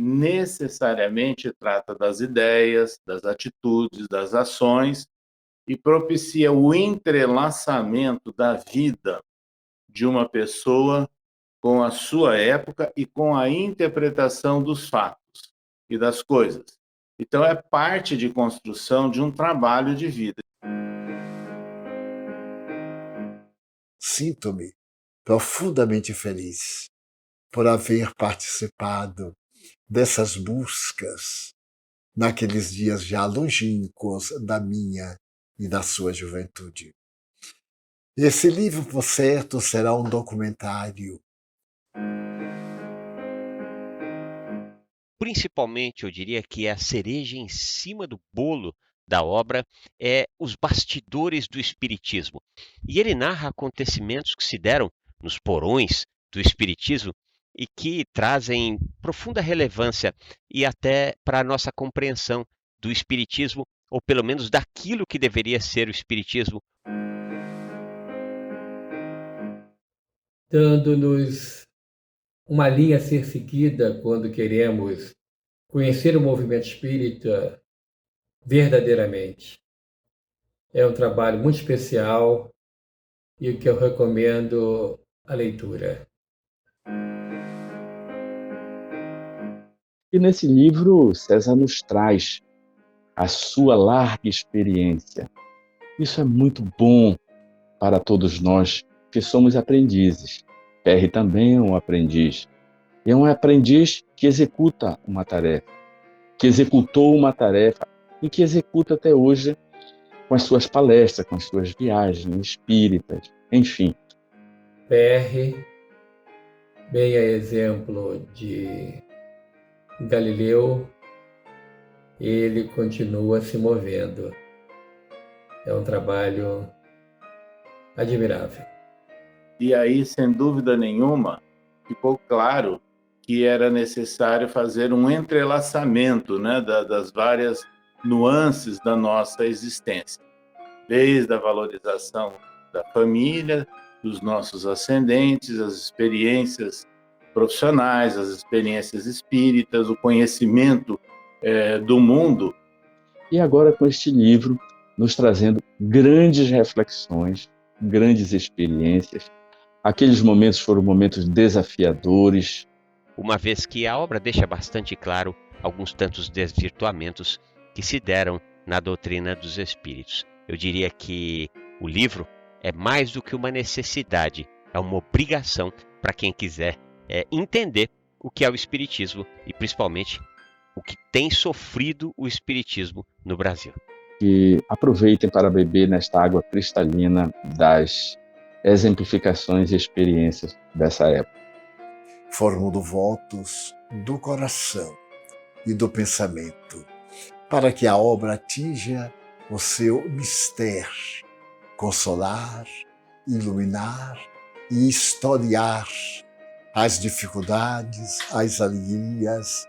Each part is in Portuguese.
necessariamente trata das ideias, das atitudes, das ações e propicia o entrelaçamento da vida de uma pessoa com a sua época e com a interpretação dos fatos e das coisas. Então, é parte de construção de um trabalho de vida. Sinto-me profundamente feliz por haver participado dessas buscas naqueles dias já longínquos da minha e da sua juventude. Esse livro, por certo, será um documentário. Principalmente, eu diria que a cereja em cima do bolo da obra é os bastidores do espiritismo. E ele narra acontecimentos que se deram nos porões do espiritismo e que trazem profunda relevância e até para a nossa compreensão do espiritismo, ou pelo menos daquilo que deveria ser o espiritismo. Dando-nos uma linha a ser seguida quando queremos conhecer o movimento espírita verdadeiramente. É um trabalho muito especial e que eu recomendo a leitura. E nesse livro, César nos traz a sua larga experiência. Isso é muito bom para todos nós que somos aprendizes. Perry também é um aprendiz. E é um aprendiz que executa uma tarefa, que executou uma tarefa e que executa até hoje com as suas palestras, com as suas viagens espíritas, enfim. Perry, bem a exemplo de Galileu, ele continua se movendo. É um trabalho admirável. E aí, sem dúvida nenhuma, ficou claro que era necessário fazer um entrelaçamento, né, das várias nuances da nossa existência, desde a valorização da família, dos nossos ascendentes, as experiências profissionais, as experiências espíritas, o conhecimento do mundo. E agora com este livro, nos trazendo grandes reflexões, grandes experiências. Aqueles momentos foram momentos desafiadores. Uma vez que a obra deixa bastante claro alguns tantos desvirtuamentos que se deram na doutrina dos espíritos. Eu diria que o livro é mais do que uma necessidade, é uma obrigação para quem quiser entender o que é o espiritismo e principalmente o que tem sofrido o espiritismo no Brasil. Que aproveitem para beber nesta água cristalina das exemplificações e experiências dessa época. Formulo votos do coração e do pensamento para que a obra atinja o seu mistério, consolar, iluminar e historiar as dificuldades, as alegrias,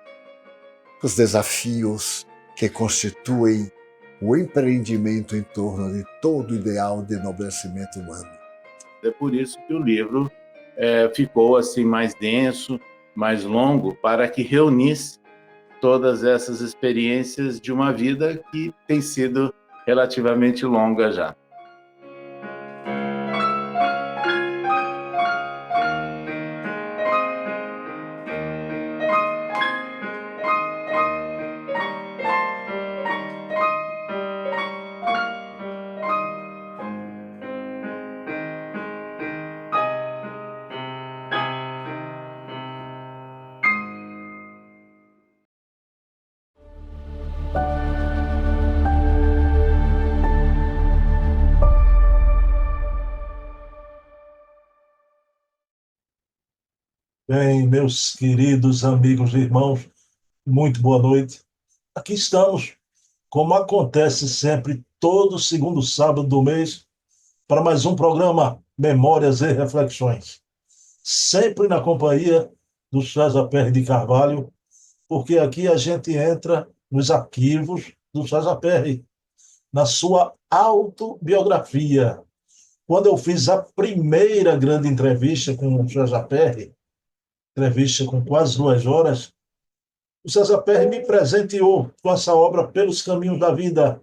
os desafios que constituem o empreendimento em torno de todo o ideal de enobrecimento humano. É por isso que o livro ficou assim mais denso, mais longo, para que reunisse todas essas experiências de uma vida que tem sido relativamente longa já. Bem, meus queridos amigos e irmãos, muito boa noite. Aqui estamos, como acontece sempre, todo segundo sábado do mês, para mais um programa Memórias e Reflexões. Sempre na companhia do César Perry de Carvalho, porque aqui a gente entra nos arquivos do César Perry, na sua autobiografia. Quando eu fiz a primeira grande entrevista com o César Perry, entrevista com quase 2 horas, O César Perry me presenteou com essa obra Pelos Caminhos da Vida,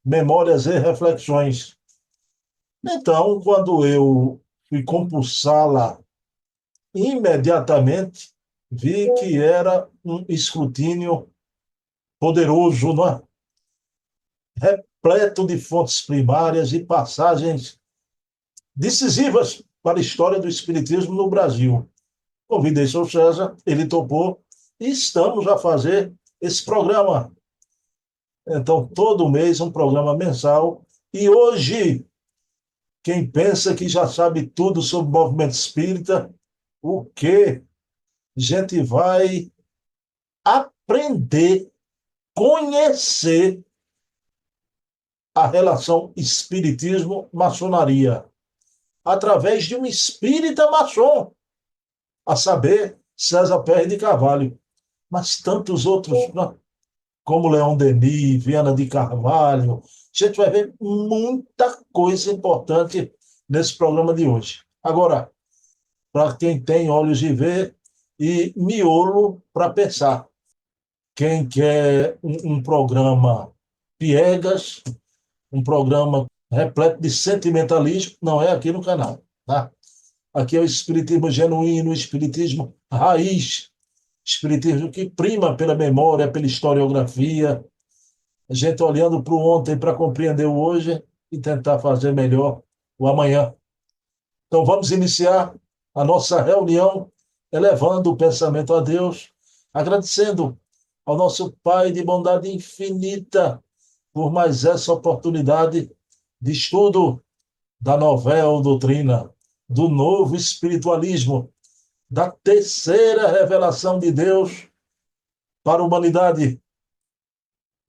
Memórias e Reflexões. Então, quando eu fui compulsá-la, imediatamente vi que era um escrutínio poderoso, não é? Repleto de fontes primárias e passagens decisivas para a história do Espiritismo no Brasil. Convidei o Sr. César, ele topou, e estamos a fazer esse programa. Então, todo mês, um programa mensal. E hoje, quem pensa que já sabe tudo sobre o movimento espírita, o que a gente vai aprender, conhecer a relação espiritismo-maçonaria, através de um espírita maçom, a saber, César Pérez de Carvalho, mas tantos outros, né? Como Leon Denis, Viana de Carvalho. A gente vai ver muita coisa importante nesse programa de hoje. Agora, para quem tem olhos de ver e miolo para pensar. Quem quer um programa piegas, um programa repleto de sentimentalismo, não é aqui no canal. Tá? Aqui é o espiritismo genuíno, o espiritismo raiz, espiritismo que prima pela memória, pela historiografia, a gente olhando para o ontem para compreender o hoje e tentar fazer melhor o amanhã. Então vamos iniciar a nossa reunião elevando o pensamento a Deus, agradecendo ao nosso Pai de bondade infinita por mais essa oportunidade de estudo da Nova Doutrina, do novo espiritualismo, da terceira revelação de Deus para a humanidade,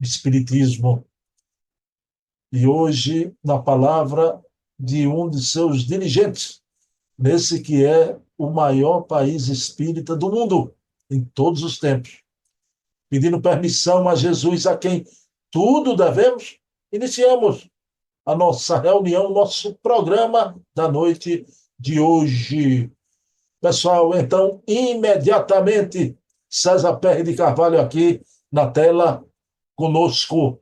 Espiritismo. E hoje, na palavra de um de seus dirigentes, nesse que é o maior país espírita do mundo, em todos os tempos. Pedindo permissão a Jesus, a quem tudo devemos, iniciamos a nossa reunião, nosso programa da noite de hoje. Pessoal, então, imediatamente, César Pérez de Carvalho aqui na tela conosco.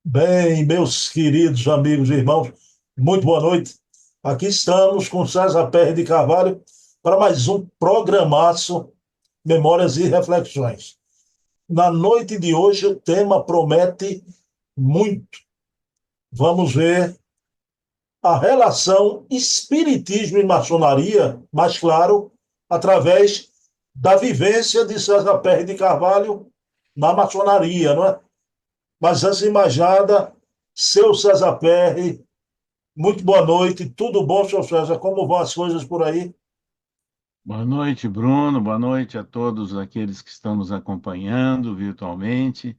Bem, meus queridos amigos e irmãos, muito boa noite. Aqui estamos com César Pérez de Carvalho para mais um programaço Memórias e Reflexões. Na noite de hoje, o tema promete muito. Vamos ver a relação espiritismo e maçonaria, mais claro, através da vivência de César Pérez de Carvalho na maçonaria, não é? Mas antes de mais nada, seu César Pérez, muito boa noite, tudo bom, seu César? Como vão as coisas por aí? Boa noite, Bruno. Boa noite a todos aqueles que estão nos acompanhando virtualmente.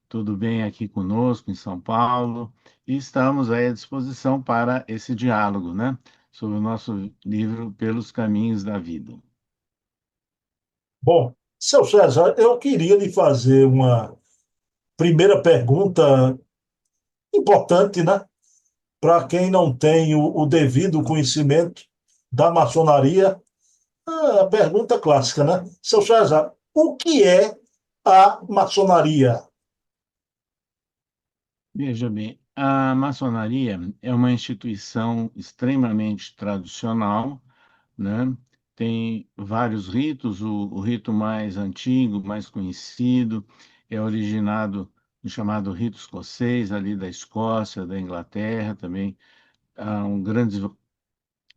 Tudo bem aqui conosco em São Paulo? E estamos aí à disposição para esse diálogo, né? Sobre o nosso livro Pelos Caminhos da Vida. Bom, seu César, eu queria lhe fazer uma primeira pergunta importante, né? Para quem não tem o devido conhecimento da maçonaria, a pergunta clássica, né? Seu César, o que é a maçonaria? Veja bem, a maçonaria é uma instituição extremamente tradicional, né? Tem vários ritos, o rito mais antigo, mais conhecido, é originado no chamado rito escocês, ali da Escócia, da Inglaterra, também há um grande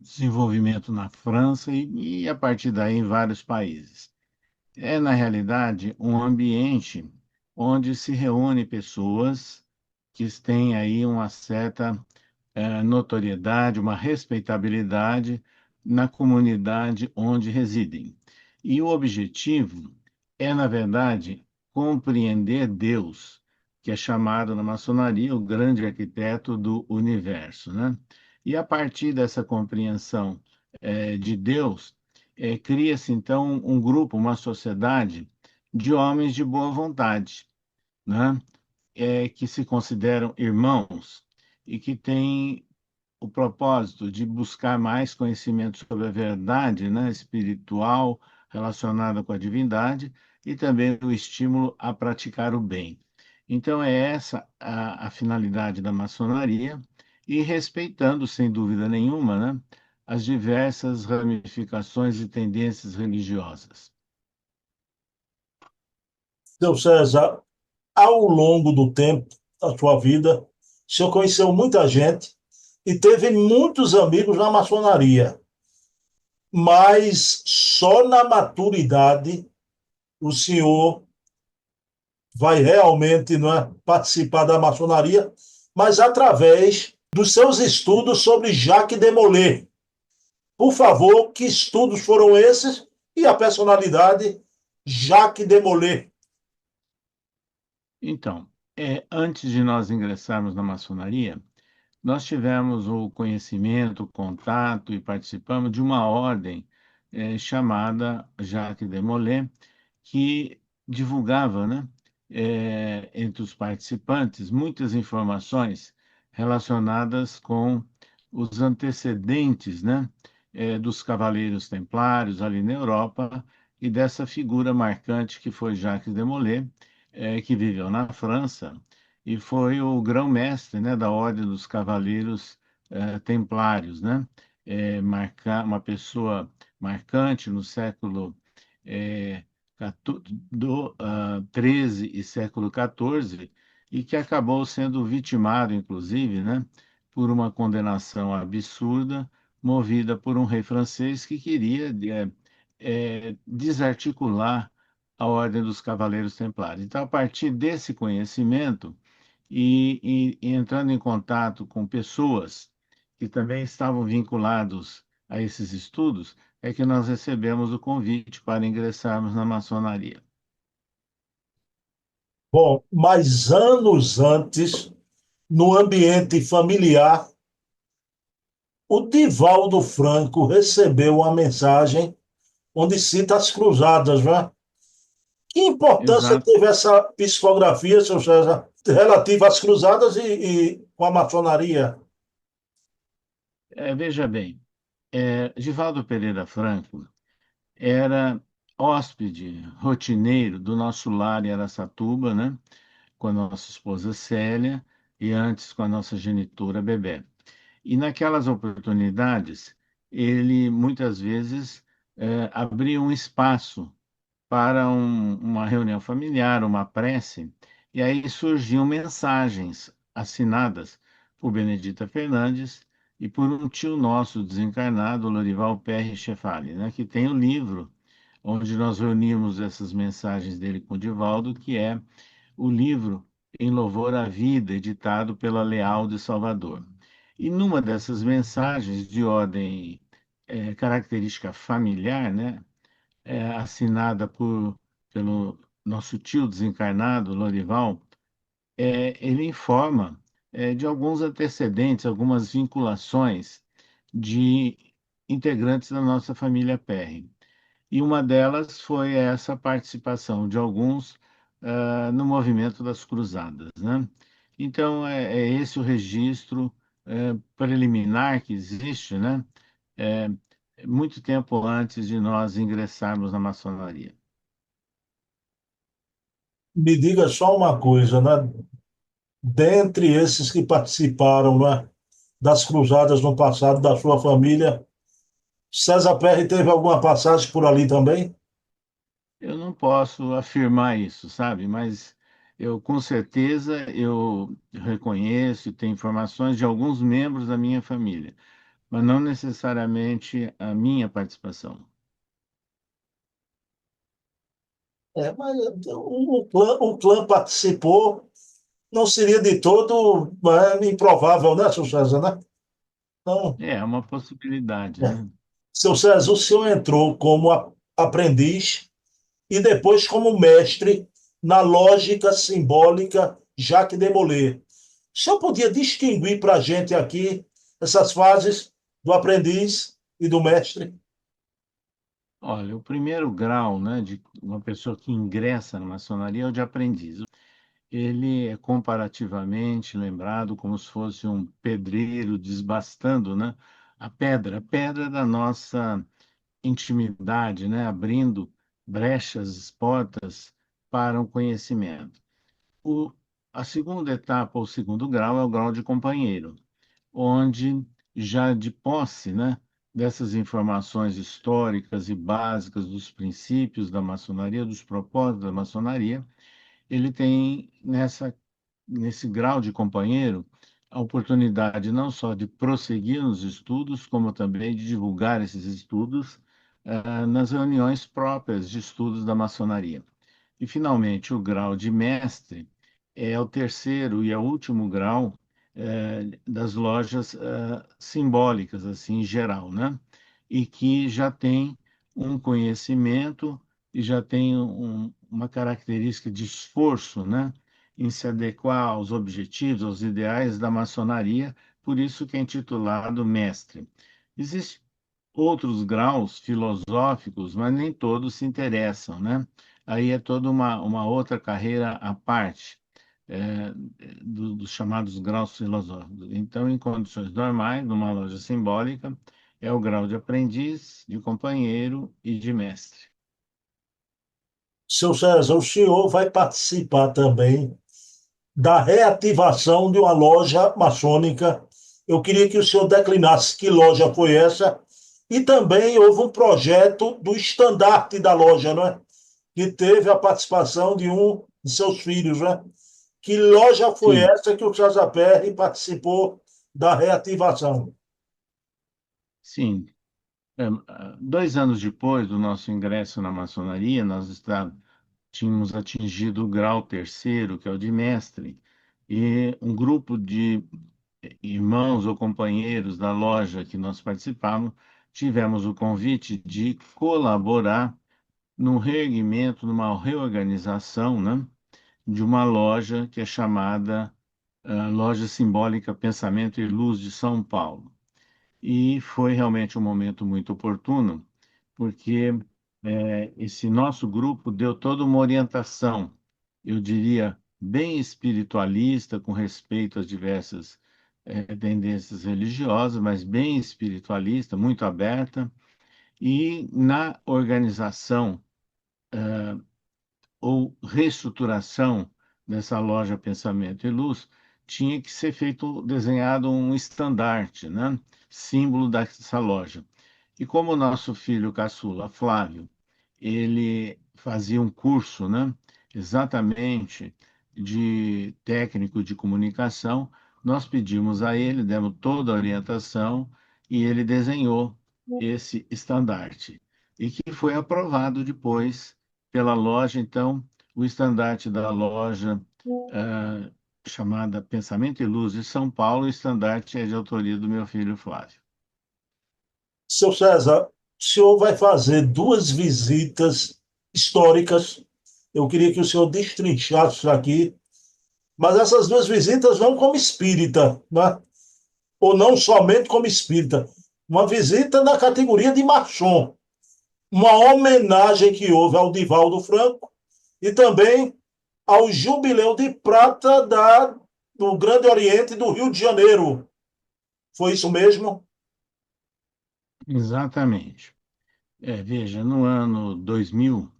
desenvolvimento na França e a partir daí em vários países. É, na realidade, um ambiente onde se reúne pessoas que têm aí uma certa notoriedade, uma respeitabilidade na comunidade onde residem. E o objetivo é, na verdade, compreender Deus, que é chamado na maçonaria o grande arquiteto do universo, né? E a partir dessa compreensão de Deus, cria-se então um grupo, uma sociedade de homens de boa vontade, né? Que se consideram irmãos e que têm o propósito de buscar mais conhecimento sobre a verdade, né, espiritual, relacionada com a divindade e também o estímulo a praticar o bem. Então, é essa a finalidade da maçonaria, e respeitando, sem dúvida nenhuma, né, as diversas ramificações e tendências religiosas. Seu César, ao longo do tempo da sua vida, o senhor conheceu muita gente e teve muitos amigos na maçonaria, mas só na maturidade o senhor vai realmente, não é, participar da maçonaria, mas através dos seus estudos sobre Jacques Demolay. Por favor, que estudos foram esses e a personalidade Jacques Demolay? Então, antes de nós ingressarmos na maçonaria, nós tivemos o conhecimento, o contato e participamos de uma ordem chamada Jacques de Molay, que divulgava, né, entre os participantes muitas informações relacionadas com os antecedentes, né, dos Cavaleiros Templários ali na Europa e dessa figura marcante que foi Jacques de Molay, que viveu na França e foi o grão-mestre, né, da Ordem dos Cavaleiros Templários, né? Uma pessoa marcante no século eh, do 13 e século 14, e que acabou sendo vitimado, inclusive, né, por uma condenação absurda, movida por um rei francês que queria desarticular a Ordem dos Cavaleiros Templários. Então, a partir desse conhecimento e entrando em contato com pessoas que também estavam vinculados a esses estudos, é que nós recebemos o convite para ingressarmos na maçonaria. Bom, mas anos antes, no ambiente familiar, o Divaldo Franco recebeu uma mensagem onde cita as cruzadas, né? Que importância Exato. teve essa psicografia, seu César, relativa às cruzadas e com a maçonaria? Veja bem, Givaldo Pereira Franco era hóspede rotineiro do nosso lar em Araçatuba, né, com a nossa esposa Célia e antes com a nossa genitora Bebé. E naquelas oportunidades, ele muitas vezes abria um espaço para uma reunião familiar, uma prece, e aí surgiam mensagens assinadas por Benedita Fernandes e por um tio nosso desencarnado, Lorival Perry Chefali, né, que tem o livro onde nós reunimos essas mensagens dele com o Divaldo, que é o livro Em Louvor à Vida, editado pela Leal de Salvador. E numa dessas mensagens de ordem característica familiar, né, assinada pelo nosso tio desencarnado, Lorival, ele informa de alguns antecedentes, algumas vinculações de integrantes da nossa família Perry. E uma delas foi essa participação de alguns no movimento das Cruzadas, né? Então, é esse o registro preliminar que existe, né? É, muito tempo antes de nós ingressarmos na maçonaria. Me diga só uma coisa, né? Dentre esses que participaram, né, das cruzadas no passado da sua família, César Perry teve alguma passagem por ali também? Eu não posso afirmar isso, sabe? Mas eu com certeza eu reconheço e tenho informações de alguns membros da minha família, mas não necessariamente a minha participação. Mas o clã participou, não seria de todo improvável, né, seu César, né? Então, É uma possibilidade, né? seu César, o senhor entrou como aprendiz e depois como mestre na lógica simbólica Jacques Demolay. O senhor podia distinguir para a gente aqui essas fases do aprendiz e do mestre? Olha, o primeiro grau, né, de uma pessoa que ingressa na maçonaria é o de aprendiz. Ele é comparativamente lembrado como se fosse um pedreiro desbastando, né, a pedra da nossa intimidade, né? Abrindo brechas, portas para o conhecimento. O, a segunda etapa, ou segundo grau, é o grau de companheiro, onde já de posse, né, dessas informações históricas e básicas dos princípios da maçonaria, dos propósitos da maçonaria, ele tem nesse grau de companheiro a oportunidade não só de prosseguir nos estudos, como também de divulgar esses estudos nas reuniões próprias de estudos da maçonaria. E, finalmente, o grau de mestre é o terceiro e é o último grau das lojas simbólicas, assim, em geral, né? E que já tem um conhecimento e já tem uma característica de esforço, né? Em se adequar aos objetivos, aos ideais da maçonaria, por isso que é intitulado mestre. Existem outros graus filosóficos, mas nem todos se interessam, né? Aí é toda uma outra carreira à parte, é, dos chamados graus filosóficos. Então, em condições normais, numa loja simbólica, é o grau de aprendiz, de companheiro e de mestre. Seu César, o senhor vai participar também da reativação de uma loja maçônica. Eu queria que o senhor declinasse que loja foi essa. E também houve um projeto do estandarte da loja, não é? Que teve a participação de um de seus filhos, né? Que loja foi Sim, essa que o César Perry participou da reativação? sim. 2 anos depois do nosso ingresso na maçonaria, tínhamos atingido o grau terceiro, que é o de mestre, e um grupo de irmãos ou companheiros da loja que nós participávamos, tivemos o convite de colaborar no reerguimento, numa reorganização, né, de uma loja que é chamada Loja Simbólica Pensamento e Luz de São Paulo. E foi realmente um momento muito oportuno, porque esse nosso grupo deu toda uma orientação, eu diria, bem espiritualista, com respeito às diversas tendências religiosas, mas bem espiritualista, muito aberta, e na organização ou reestruturação dessa loja Pensamento e Luz, tinha que ser feito, desenhado um estandarte, né? Símbolo dessa loja. E como o nosso filho caçula, Flávio, ele fazia um curso, né, exatamente de técnico de comunicação, nós pedimos a ele, demos toda a orientação e ele desenhou esse estandarte e que foi aprovado depois pela loja. Então, o estandarte da loja chamada Pensamento e Luz de São Paulo, o estandarte é de autoria do meu filho Flávio. Seu César, o senhor vai fazer duas visitas históricas. Eu queria que o senhor destrinchasse isso aqui, mas essas duas visitas não como espírita, né? Ou não somente como espírita. Uma visita na categoria de maçom. Uma homenagem que houve ao Divaldo Franco e também ao Jubileu de Prata do Grande Oriente do Rio de Janeiro. Foi isso mesmo? Exatamente. Veja, no ano 2000,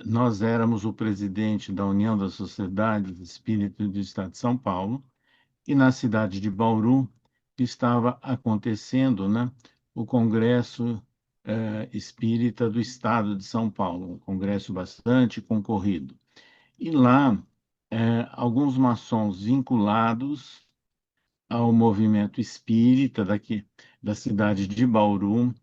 nós éramos o presidente da União das Sociedades Espíritas do Estado de São Paulo, e na cidade de Bauru estava acontecendo, né, o Congresso Espírita do Estado de São Paulo, um congresso bastante concorrido. E lá, alguns maçons vinculados ao movimento espírita daqui da cidade de Bauru,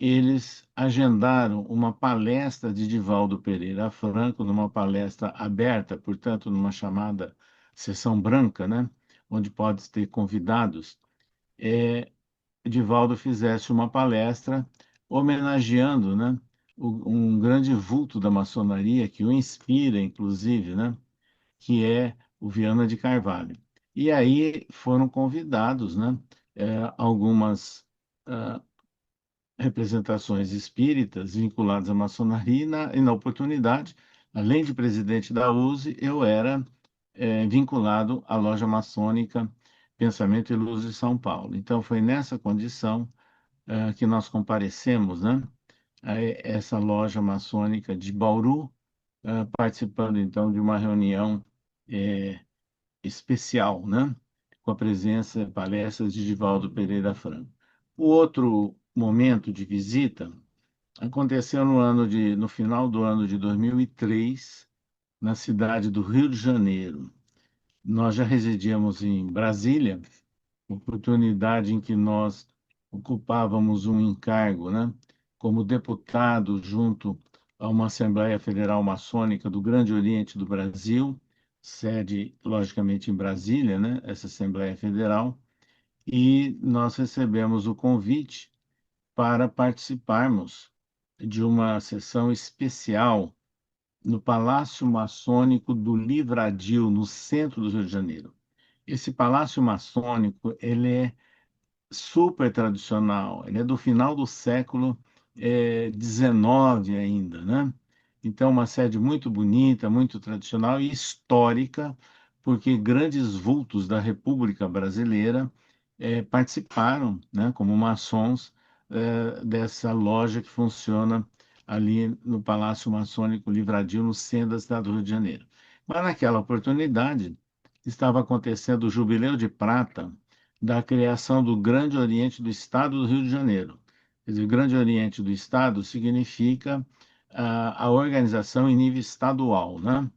eles agendaram uma palestra de Divaldo Pereira Franco, numa palestra aberta, portanto, numa chamada sessão branca, né, onde pode ter convidados, Divaldo fizesse uma palestra homenageando, né, um grande vulto da maçonaria que o inspira, inclusive, né, que é o Viana de Carvalho. E aí foram convidados, né, algumas representações espíritas vinculadas à maçonaria, e na oportunidade, além de presidente da USE, eu era vinculado à loja maçônica Pensamento e Luz de São Paulo. Então, foi nessa condição que nós comparecemos, né, a essa loja maçônica de Bauru, participando então de uma reunião eh, especial, né, com a presença, palestras de Divaldo Pereira Franco. O outro momento de visita aconteceu no final do ano de 2003, na cidade do Rio de Janeiro. Nós já residíamos em Brasília, oportunidade em que nós ocupávamos um encargo, né, como deputado junto a uma Assembleia Federal Maçônica do Grande Oriente do Brasil, sede, logicamente, em Brasília, né, essa Assembleia Federal, e nós recebemos o convite para participarmos de uma sessão especial no Palácio Maçônico do Livradio, no centro do Rio de Janeiro. Esse palácio maçônico, ele é super tradicional, ele é do final do século XIX ainda, né? Então, uma sede muito bonita, muito tradicional e histórica, porque grandes vultos da República Brasileira participaram, né, como maçons, dessa loja que funciona ali no Palácio Maçônico Livradio, no centro da cidade do Rio de Janeiro. Mas naquela oportunidade estava acontecendo o Jubileu de Prata da criação do Grande Oriente do Estado do Rio de Janeiro. Quer dizer, o Grande Oriente do Estado significa a organização em nível estadual, né?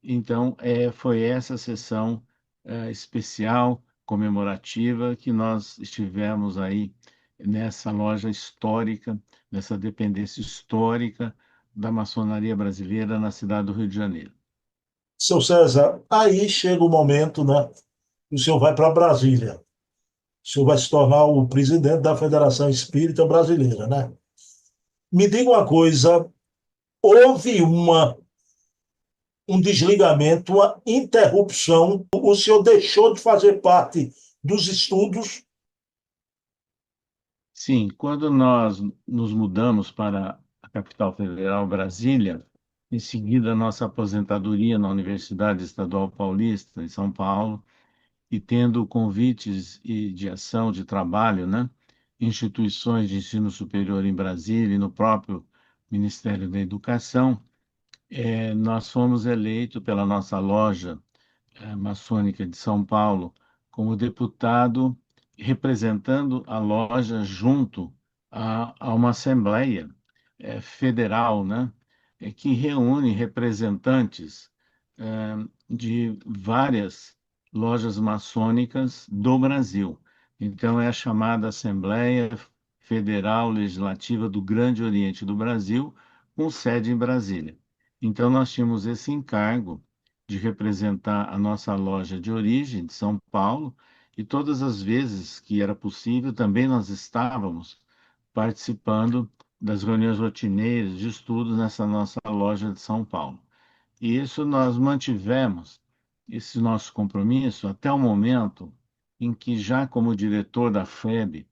Então, foi essa sessão especial, comemorativa, que nós estivemos aí nessa loja histórica, nessa dependência histórica da maçonaria brasileira na cidade do Rio de Janeiro. Seu César, aí chega o momento, né? Que o senhor vai para Brasília. O senhor vai se tornar o presidente da Federação Espírita Brasileira, né? Me diga uma coisa, houve um desligamento, uma interrupção, o senhor deixou de fazer parte dos estudos? Sim, quando nós nos mudamos para a capital federal, Brasília, em seguida a nossa aposentadoria na Universidade Estadual Paulista, em São Paulo, e tendo convites de ação de trabalho, né, instituições de ensino superior em Brasília e no próprio Ministério da Educação, nós fomos eleitos pela nossa loja maçônica de São Paulo como deputado representando a loja junto a uma assembleia federal, né, que reúne representantes de várias lojas maçônicas do Brasil. Então, é a chamada Assembleia Federal Legislativa do Grande Oriente do Brasil, com sede em Brasília. Então, nós tínhamos esse encargo de representar a nossa loja de origem, de São Paulo, e todas as vezes que era possível, também nós estávamos participando das reuniões rotineiras de estudos nessa nossa loja de São Paulo. E isso nós mantivemos, esse nosso compromisso, até o momento em que, já como diretor da FEB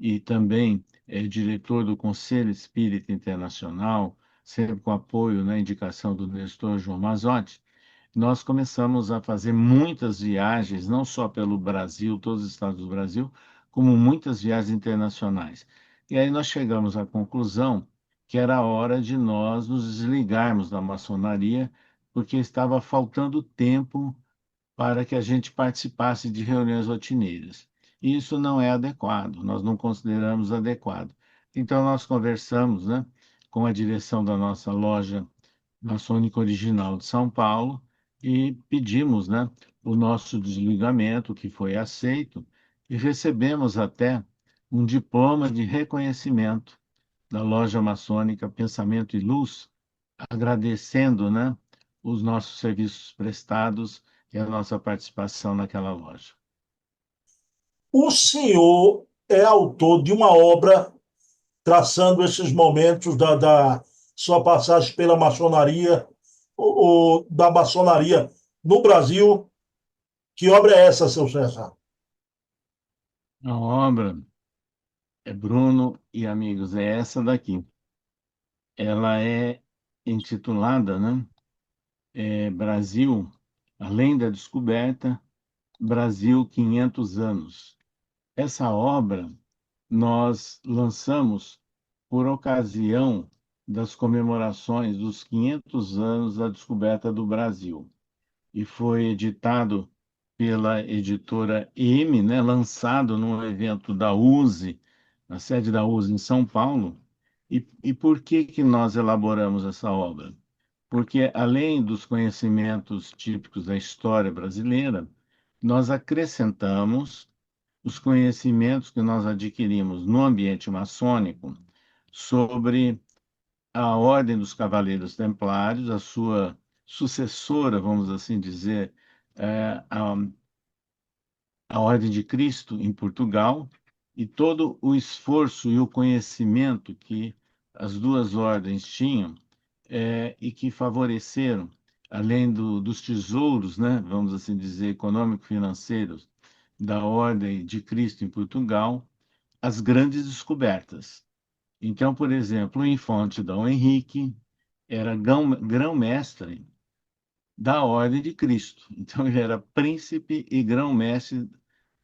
e também diretor do Conselho Espírita Internacional, sempre com apoio na indicação do Nestor João Mazzotti, nós começamos a fazer muitas viagens, não só pelo Brasil, todos os estados do Brasil, como muitas viagens internacionais. E aí nós chegamos à conclusão que era hora de nós nos desligarmos da maçonaria, porque estava faltando tempo para que a gente participasse de reuniões rotineiras. E isso não é adequado, nós não consideramos adequado. Então, nós conversamos, né, com a direção da nossa loja maçônica original de São Paulo e pedimos, né, o nosso desligamento, que foi aceito, e recebemos até um diploma de reconhecimento da loja maçônica Pensamento e Luz, agradecendo, né, os nossos serviços prestados e a nossa participação naquela loja. O senhor é autor de uma obra traçando esses momentos da sua passagem pela maçonaria, ou da maçonaria no Brasil. Que obra é essa, seu César? A obra Bruno e amigos, é essa daqui. Ela é intitulada, né, Brasil, além da descoberta, Brasil 500 anos. Essa obra nós lançamos por ocasião das comemorações dos 500 anos da descoberta do Brasil. E foi editado pela editora M, né, lançado num evento da USE, na sede da USE em São Paulo. E por que que nós elaboramos essa obra? Porque, além dos conhecimentos típicos da história brasileira, nós acrescentamos os conhecimentos que nós adquirimos no ambiente maçônico sobre a Ordem dos Cavaleiros Templários, a sua sucessora, vamos assim dizer, a Ordem de Cristo em Portugal, e todo o esforço e o conhecimento que as duas ordens tinham e que favoreceram, além dos tesouros, né, vamos assim dizer, econômico-financeiros da Ordem de Cristo em Portugal, as grandes descobertas. Então, por exemplo, o infante Dom Henrique era grão-mestre da Ordem de Cristo. Então, ele era príncipe e grão-mestre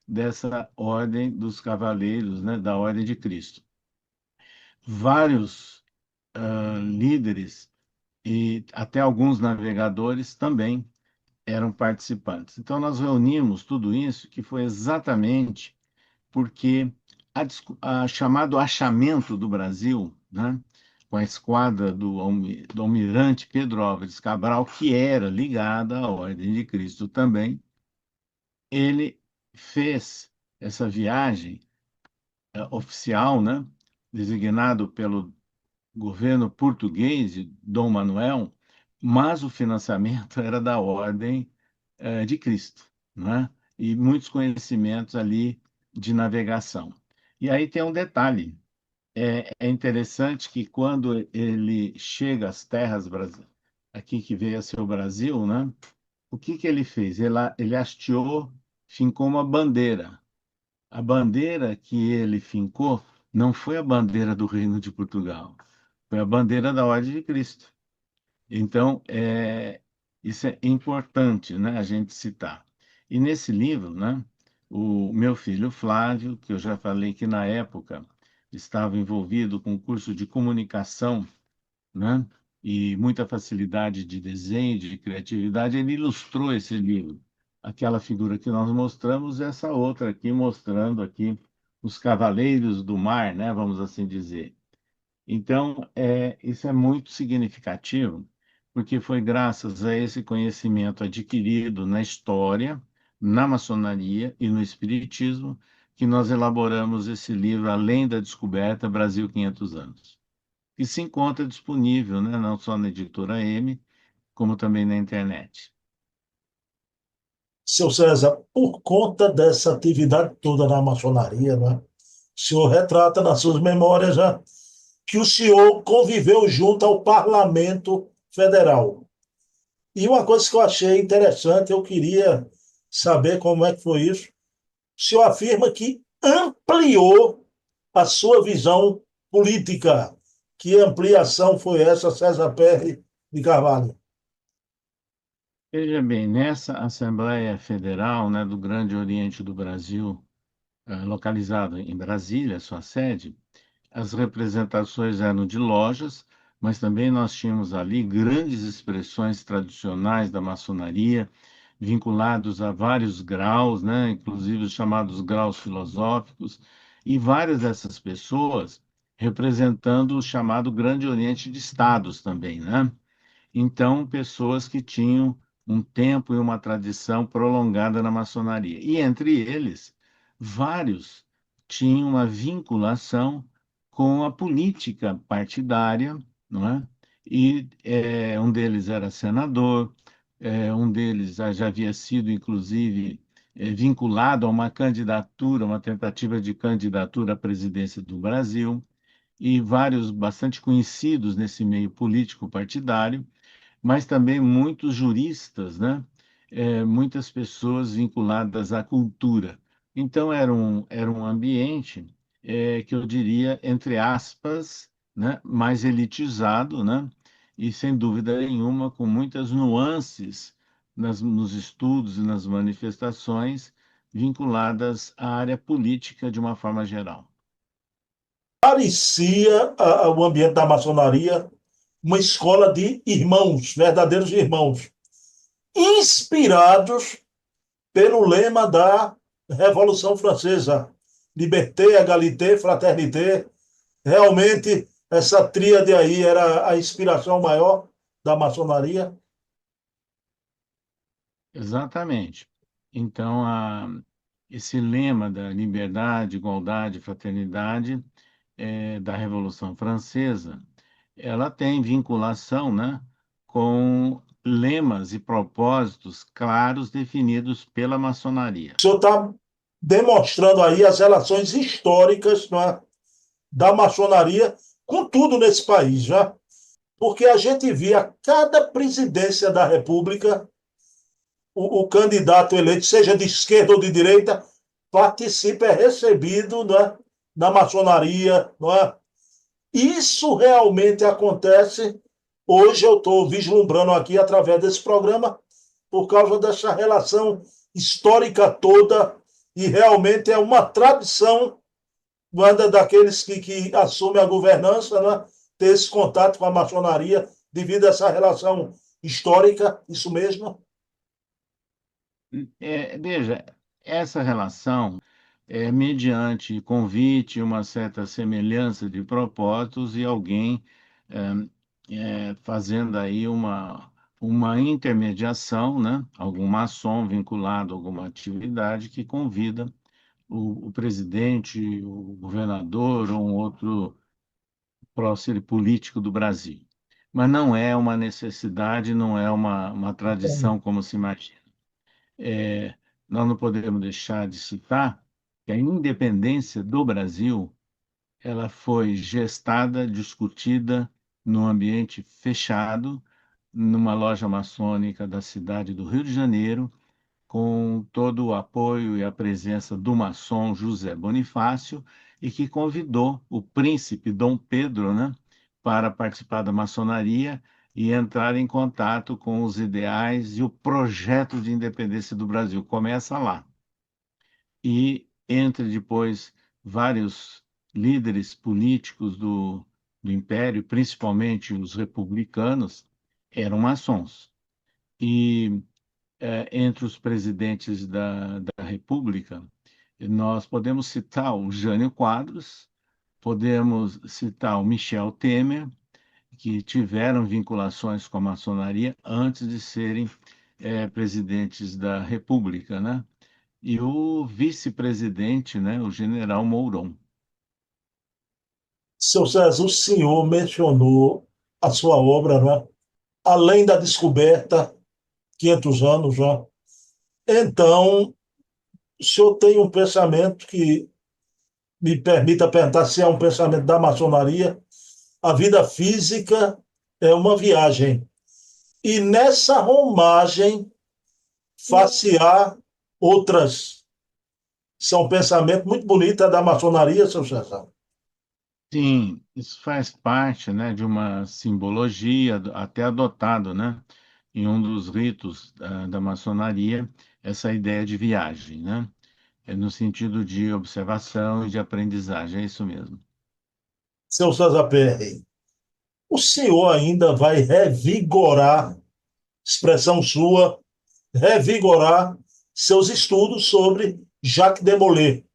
dessa Ordem dos Cavaleiros, né, da Ordem de Cristo. Vários líderes e até alguns navegadores também eram participantes. Então, nós reunimos tudo isso, que foi exatamente porque chamado achamento do Brasil, né, com a esquadra do almirante Pedro Álvares Cabral, que era ligada à Ordem de Cristo também, ele fez essa viagem oficial, né, designado pelo governo português de Dom Manuel, mas o financiamento era da Ordem de Cristo, né? E muitos conhecimentos ali de navegação. E aí tem um detalhe, é interessante que quando ele chega às terras aqui que veio a ser o Brasil, né? O que que ele fez? Ele hasteou, fincou uma bandeira. A bandeira que ele fincou não foi a bandeira do Reino de Portugal, foi a bandeira da Ordem de Cristo. Então, isso é importante, né, a gente citar. E nesse livro, né, o meu filho Flávio, que eu já falei que na época estava envolvido com o curso de comunicação, né, e muita facilidade de desenho, de criatividade, ele ilustrou esse livro. Aquela figura que nós mostramos, essa outra aqui mostrando aqui os cavaleiros do mar, né, vamos assim dizer. Então, isso é muito significativo, porque foi graças a esse conhecimento adquirido na história, na maçonaria e no espiritismo que nós elaboramos esse livro, Além da Descoberta, Brasil 500 anos, que se encontra disponível, né, não só na editora M, como também na internet. Seu César, por conta dessa atividade toda na maçonaria, né? O senhor retrata nas suas memórias já que o senhor conviveu junto ao Parlamento Federal. E uma coisa que eu achei interessante, eu queria saber como é que foi isso. O senhor afirma que ampliou a sua visão política. Que ampliação foi essa, César Perry de Carvalho? Veja bem, nessa Assembleia Federal, né, do Grande Oriente do Brasil, localizado em Brasília, sua sede, as representações eram de lojas, mas também nós tínhamos ali grandes expressões tradicionais da maçonaria, vinculados a vários graus, né, inclusive os chamados graus filosóficos, e várias dessas pessoas representando o chamado Grande Oriente de Estados também, né? Então, pessoas que tinham um tempo e uma tradição prolongada na maçonaria. E entre eles, vários tinham uma vinculação com a política partidária, não é? E um deles era senador, um deles já havia sido, inclusive, vinculado a uma candidatura, uma tentativa de candidatura à presidência do Brasil, e vários bastante conhecidos nesse meio político partidário, mas também muitos juristas, né? Muitas pessoas vinculadas à cultura. Então, era um ambiente que eu diria, entre aspas, né? Mais elitizado, né? E, sem dúvida nenhuma, com muitas nuances nos estudos e nas manifestações vinculadas à área política de uma forma geral. Parecia o ambiente da maçonaria uma escola de irmãos, verdadeiros irmãos, inspirados pelo lema da Revolução Francesa: Liberté, Égalité, Fraternité. Realmente, essa tríade aí era a inspiração maior da maçonaria. Exatamente. Então, esse lema da liberdade, igualdade, fraternidade da Revolução Francesa, ela tem vinculação, né, com lemas e propósitos claros definidos pela maçonaria. O senhor está demonstrando aí as relações históricas, não é, da maçonaria com tudo nesse país, já. Porque a gente via cada presidência da República, o candidato eleito, seja de esquerda ou de direita, participa, é recebido, não é, na maçonaria, não é? Isso realmente acontece. Hoje eu estou vislumbrando aqui através desse programa, por causa dessa relação histórica toda, e realmente é uma tradição daqueles que assumem a governança, né, ter esse contato com a maçonaria devido a essa relação histórica, isso mesmo. Veja, essa relação é mediante convite, uma certa semelhança de propósitos e alguém fazendo aí uma intermediação, né? Algum maçom vinculado a alguma atividade que convida o presidente, o governador ou um outro prócer político do Brasil. Mas não é uma necessidade, não é uma tradição como se imagina. Nós não podemos deixar de citar que a independência do Brasil ela foi gestada, discutida num ambiente fechado, numa loja maçônica da cidade do Rio de Janeiro, com todo o apoio e a presença do maçom José Bonifácio, e que convidou o príncipe Dom Pedro, né, para participar da maçonaria e entrar em contato com os ideais e o projeto de independência do Brasil. Começa lá. E entre depois vários líderes políticos do Império, principalmente os republicanos, eram maçons. E entre os presidentes da República, nós podemos citar o Jânio Quadros, podemos citar o Michel Temer, que tiveram vinculações com a maçonaria antes de serem presidentes da República, né? E o vice-presidente, né, o general Mourão. Seu César, o senhor mencionou a sua obra, né? Além da descoberta, 500 anos já. Então, o senhor tem um pensamento que me permita perguntar se é um pensamento da maçonaria. A vida física é uma viagem. E nessa romagem, facear outras. São pensamentos muito bonitos da maçonaria, seu César. Sim, isso faz parte, né, de uma simbologia até adotado, né, em um dos ritos da maçonaria, essa ideia de viagem, né, no sentido de observação e de aprendizagem, é isso mesmo. Seu César Perry, o senhor ainda vai revigorar, expressão sua, revigorar seus estudos sobre Jacques de Molay.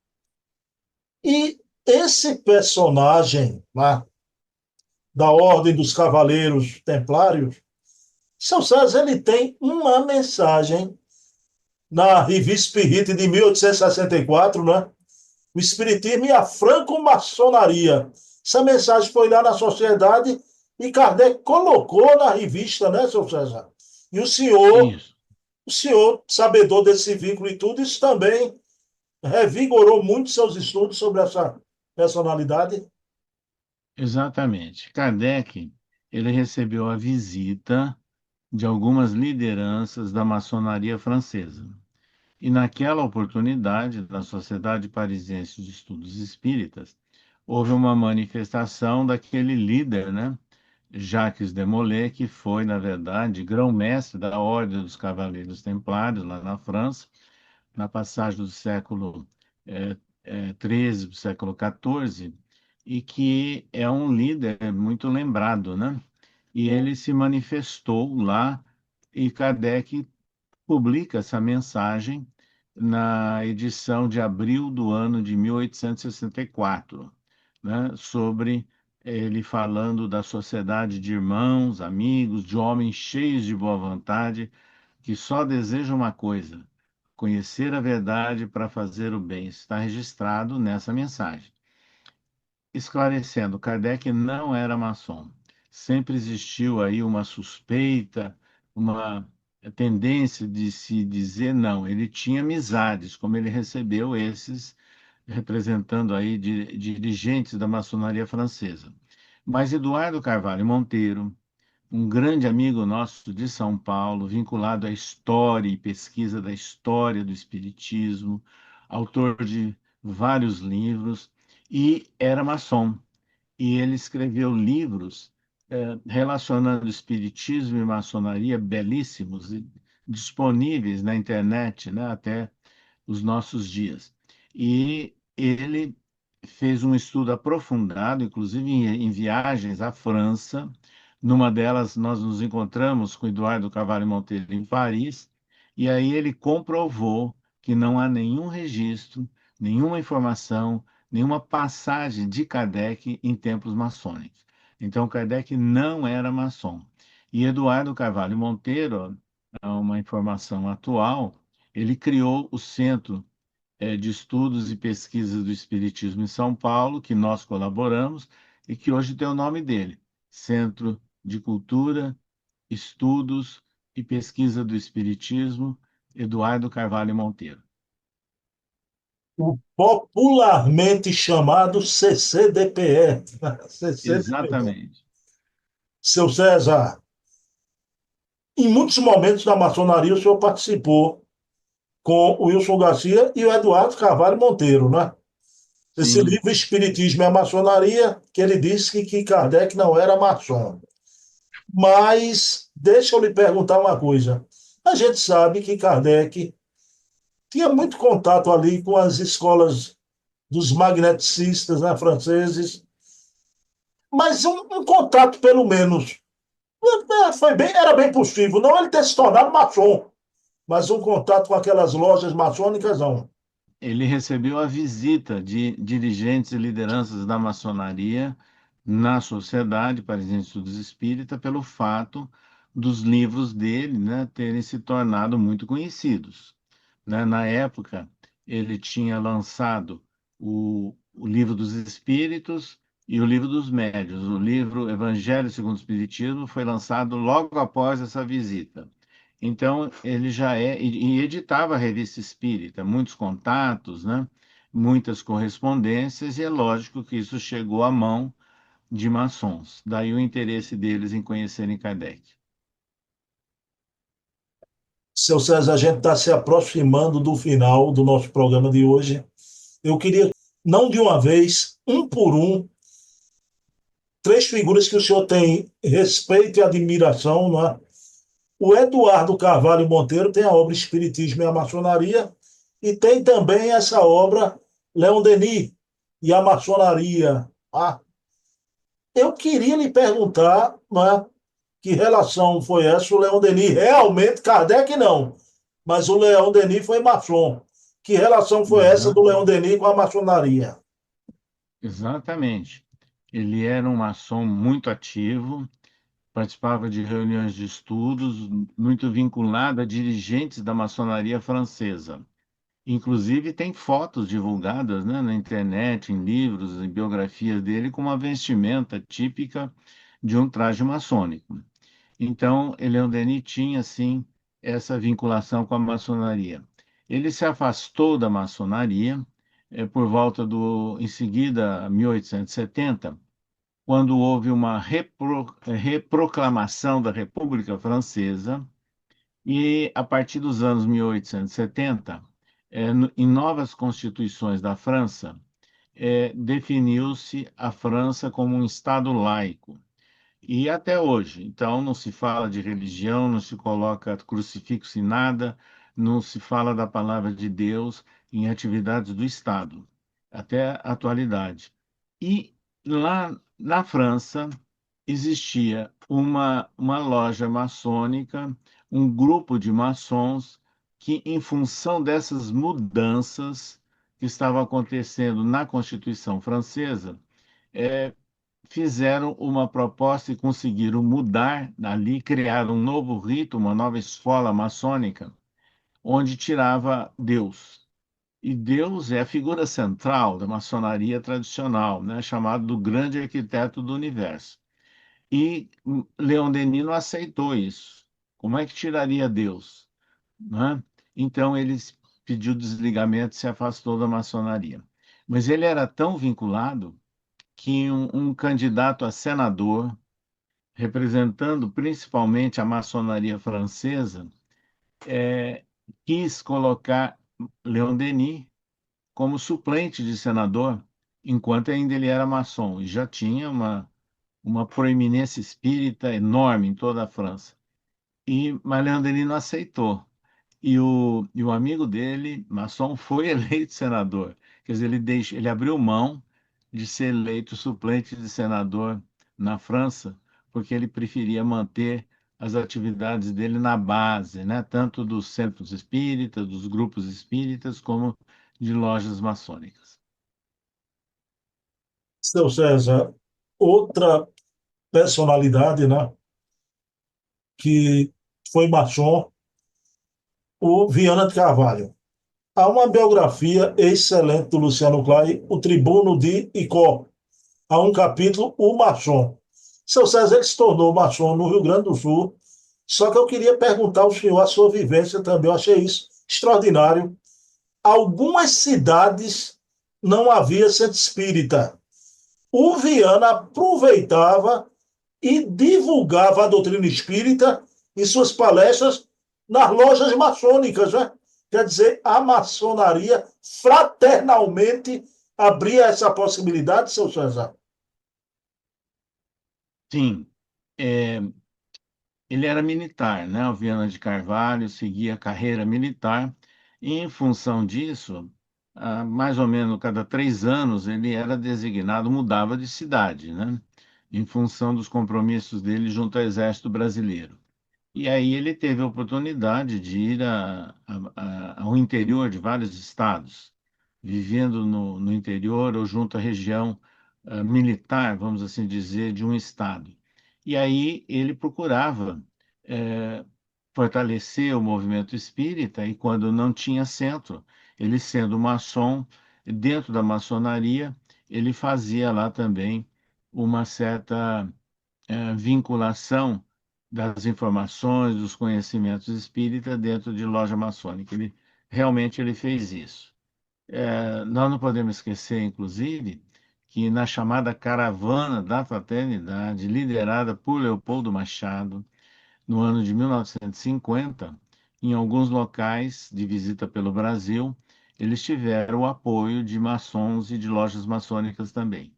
E esse personagem lá, da Ordem dos Cavaleiros Templários, São César ele tem uma mensagem na Revista Espírita de 1864, né? O Espiritismo e a Franco-Maçonaria. Essa mensagem foi lá na sociedade e Kardec colocou na revista, né, seu César? E Isso, o senhor, sabedor desse vínculo e tudo, isso também revigorou muito seus estudos sobre essa personalidade. exatamente. Kardec, ele recebeu a visita de algumas lideranças da maçonaria francesa. E naquela oportunidade, na Sociedade Parisiense de Estudos Espíritas, houve uma manifestação daquele líder, né, Jacques de Molay, que foi, na verdade, grão-mestre da Ordem dos Cavaleiros Templários, lá na França, na passagem do século XIII para o século XIV, e que é um líder muito lembrado, né? E ele se manifestou lá e Kardec publica essa mensagem na edição de abril do ano de 1864, né, sobre ele falando da sociedade de irmãos, amigos, de homens cheios de boa vontade, que só desejam uma coisa: conhecer a verdade para fazer o bem. Está registrado nessa mensagem. Esclarecendo, Kardec não era maçom. Sempre existiu aí uma suspeita, uma tendência de se dizer não. Ele tinha amizades, como ele recebeu esses representando aí dirigentes da maçonaria francesa. Mas Eduardo Carvalho Monteiro, um grande amigo nosso de São Paulo, vinculado à história e pesquisa da história do Espiritismo, autor de vários livros, e era maçom. E ele escreveu livros relacionando espiritismo e maçonaria belíssimos e disponíveis na internet, né, até os nossos dias. E ele fez um estudo aprofundado, inclusive em viagens à França. Numa delas, nós nos encontramos com Eduardo Carvalho Monteiro em Paris, e aí ele comprovou que não há nenhum registro, nenhuma informação, nenhuma passagem de Kardec em templos maçônicos. Então, Kardec não era maçom. E Eduardo Carvalho Monteiro, uma informação atual, ele criou o Centro de Estudos e Pesquisas do Espiritismo em São Paulo, que nós colaboramos e que hoje tem o nome dele, Centro de Cultura, Estudos e Pesquisa do Espiritismo, Eduardo Carvalho Monteiro. O popularmente chamado CCDPE. CCDPE. Exatamente. Seu César, em muitos momentos da maçonaria o senhor participou com o Wilson Garcia e o Eduardo Carvalho Monteiro, né? Esse Sim. livro Espiritismo e a Maçonaria, que ele disse que Kardec não era maçom. Mas deixa eu lhe perguntar uma coisa. A gente sabe que Kardec tinha muito contato ali com as escolas dos magneticistas, né, franceses, mas um contato, pelo menos, era bem possível. Não ele ter se tornado maçom, mas um contato com aquelas lojas maçônicas, não. Ele recebeu a visita de dirigentes e lideranças da maçonaria na Sociedade Parisiense de Estudos Espírita pelo fato dos livros dele, né, terem se tornado muito conhecidos. Né? Na época, ele tinha lançado o Livro dos Espíritos e o Livro dos Médiuns. O livro Evangelho segundo o Espiritismo foi lançado logo após essa visita. Então, ele já e editava a Revista Espírita, muitos contatos, né? Muitas correspondências, e é lógico que isso chegou à mão de maçons. Daí o interesse deles em conhecerem Kardec. Seu César, a gente está se aproximando do final do nosso programa de hoje. Eu queria, não de uma vez, um por um, três figuras que o senhor tem respeito e admiração, não é? O Eduardo Carvalho Monteiro tem a obra Espiritismo e a Maçonaria, e tem também essa obra Leon Denis e a Maçonaria. Ah, eu queria lhe perguntar, não é, que relação foi essa? O Leon Denis realmente, Kardec não, mas o Leon Denis foi maçom. Que relação foi essa do Leon Denis com a maçonaria? Exatamente. Ele era um maçom muito ativo, participava de reuniões de estudos, muito vinculado a dirigentes da maçonaria francesa. Inclusive, tem fotos divulgadas, né, na internet, em livros, em biografias dele, com uma vestimenta típica de um traje maçônico. Então, Leon Denis tinha, sim, essa vinculação com a maçonaria. Ele se afastou da maçonaria por volta em seguida, 1870, quando houve uma reproclamação da República Francesa, e a partir dos anos 1870, em novas constituições da França, definiu-se a França como um Estado laico. E até hoje, então, não se fala de religião, não se coloca crucifixo em nada, não se fala da palavra de Deus em atividades do Estado, até a atualidade. E lá na França existia uma loja maçônica, um grupo de maçons que, em função dessas mudanças que estavam acontecendo na Constituição Francesa, eh, fizeram uma proposta e conseguiram mudar ali, criar um novo rito, uma nova escola maçônica, onde tirava Deus. E Deus é a figura central da maçonaria tradicional, né, chamado do grande arquiteto do universo. E Leon Denis não aceitou isso. Como é que tiraria Deus? Né? Então ele pediu desligamento e se afastou da maçonaria. Mas ele era tão vinculado que um candidato a senador, representando principalmente a maçonaria francesa, quis colocar Leon Denis como suplente de senador, enquanto ainda ele era maçom, e já tinha uma proeminência espírita enorme em toda a França. Mas Leon Denis não aceitou. E o amigo dele, maçom, foi eleito senador. Quer dizer, ele abriu mão de ser eleito suplente de senador na França, porque ele preferia manter as atividades dele na base, né? Tanto dos centros espíritas, dos grupos espíritas, como de lojas maçônicas. Seu César, outra personalidade, né, que foi maçom, o Viana de Carvalho. Há uma biografia excelente do Luciano Clay, O Tribuno de Icó. Há um capítulo, O Maçom. Seu César, ele se tornou maçom no Rio Grande do Sul, só que eu queria perguntar ao senhor a sua vivência também, eu achei isso extraordinário. Algumas cidades não havia centro espírita. O Viana aproveitava e divulgava a doutrina espírita em suas palestras nas lojas maçônicas, né? Quer dizer, a maçonaria fraternalmente abria essa possibilidade, seu César? Sim, é, ele era militar, né? O Viana de Carvalho seguia a carreira militar, e em função disso, mais ou menos cada 3 anos, ele era designado, mudava de cidade, né? Em função dos compromissos dele junto ao Exército Brasileiro. E aí ele teve a oportunidade de ir ao interior de vários estados, vivendo no interior ou junto à região militar, vamos assim dizer, de um estado. E aí ele procurava eh, fortalecer o movimento espírita, e quando não tinha centro, ele sendo maçom, dentro da maçonaria, ele fazia lá também uma certa vinculação das informações, dos conhecimentos espírita dentro de loja maçônica. Ele fez isso. Nós não podemos esquecer, inclusive, que na chamada Caravana da Fraternidade, liderada por Leopoldo Machado, no ano de 1950, em alguns locais de visita pelo Brasil, eles tiveram o apoio de maçons e de lojas maçônicas também.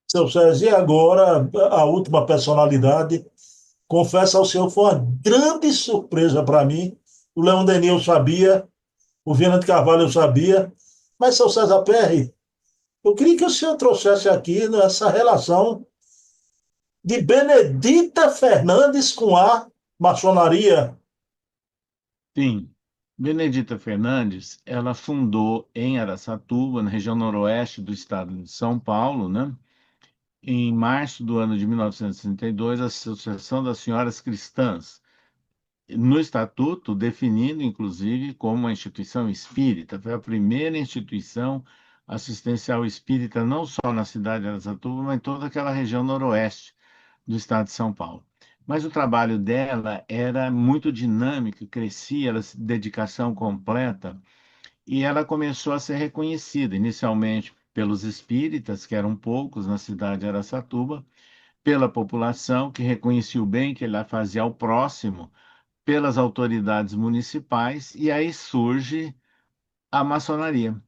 Seu César, e agora a última personalidade, confesso ao senhor, foi uma grande surpresa para mim. O Leão Denis eu sabia, o Viana de Carvalho eu sabia, mas, seu César Perry, eu queria que o senhor trouxesse aqui essa relação de Benedita Fernandes com a maçonaria. Sim, Benedita Fernandes, ela fundou em Araçatuba, na região noroeste do estado de São Paulo, né? Em março do ano de 1962, a Associação das Senhoras Cristãs, no estatuto definindo, inclusive, como uma instituição espírita. Foi a primeira instituição assistencial espírita, não só na cidade de Araçatuba, mas em toda aquela região noroeste do estado de São Paulo. Mas o trabalho dela era muito dinâmico, crescia, ela se dedicação completa, e ela começou a ser reconhecida, inicialmente pelos espíritas, que eram poucos na cidade de Araçatuba, pela população, que reconhecia o bem que ela fazia ao próximo, pelas autoridades municipais, e aí surge a maçonaria.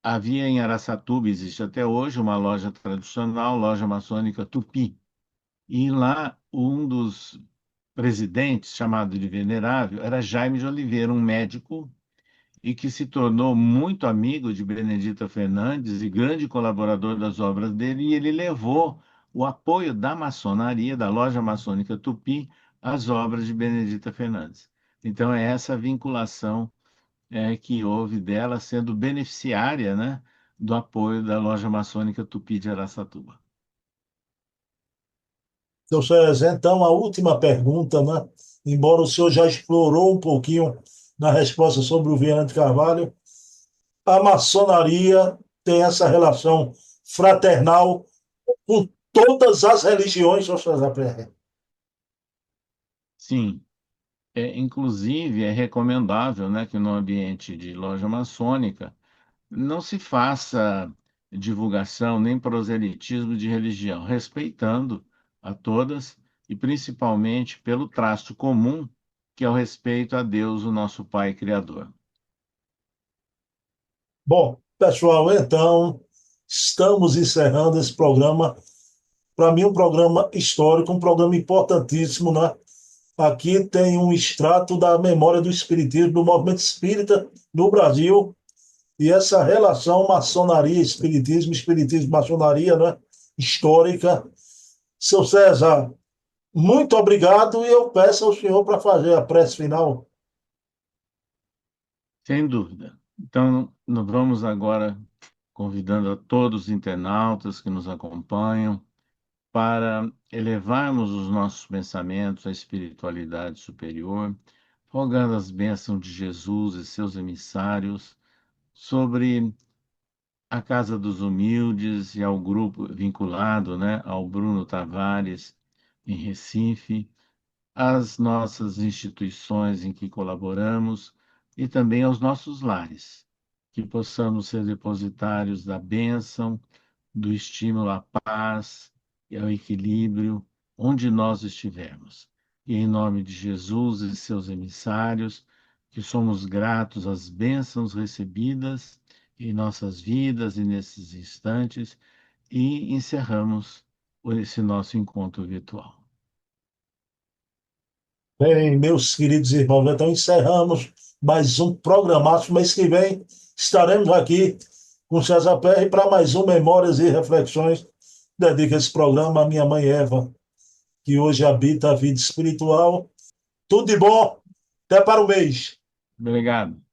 Havia em Araçatuba, existe até hoje, uma loja tradicional, loja maçônica Tupi. E lá, um dos presidentes, chamado de Venerável, era Jaime de Oliveira, um médico e que se tornou muito amigo de Benedita Fernandes e grande colaborador das obras dele, e ele levou o apoio da maçonaria, da Loja Maçônica Tupi, às obras de Benedita Fernandes. Então, é essa vinculação que houve dela sendo beneficiária, né, do apoio da Loja Maçônica Tupi de Araçatuba. Seu César, então, a última pergunta, né? Embora o senhor já explorou um pouquinho na resposta sobre o Viana de Carvalho, a maçonaria tem essa relação fraternal com todas as religiões, seu César Perry. Sim, inclusive é recomendável, né, que no ambiente de loja maçônica não se faça divulgação nem proselitismo de religião, respeitando a todas e principalmente pelo traço comum, que é o respeito a Deus, o nosso Pai Criador. Bom, pessoal, então, estamos encerrando esse programa. Para mim, um programa histórico, um programa importantíssimo, né? Aqui tem um extrato da memória do Espiritismo, do movimento espírita no Brasil, e essa relação maçonaria, espiritismo, espiritismo, maçonaria, né? Histórica. Seu César, muito obrigado e eu peço ao senhor para fazer a prece final. Sem dúvida. Então, nós vamos agora convidando a todos os internautas que nos acompanham para elevarmos os nossos pensamentos à espiritualidade superior, rogando as bênçãos de Jesus e seus emissários sobre a Casa dos Humildes e ao grupo vinculado, né, ao Bruno Tavares, em Recife, às nossas instituições em que colaboramos e também aos nossos lares, que possamos ser depositários da bênção, do estímulo à paz e ao equilíbrio onde nós estivermos. E em nome de Jesus e seus emissários, que somos gratos às bênçãos recebidas em nossas vidas e nesses instantes, e encerramos esse nosso encontro virtual. Bem, meus queridos irmãos, então encerramos mais um programaço. Mês que vem estaremos aqui com César Perry para mais um Memórias e Reflexões. Dedico esse programa à minha mãe Eva, que hoje habita a vida espiritual. Tudo de bom, até para o mês. Obrigado.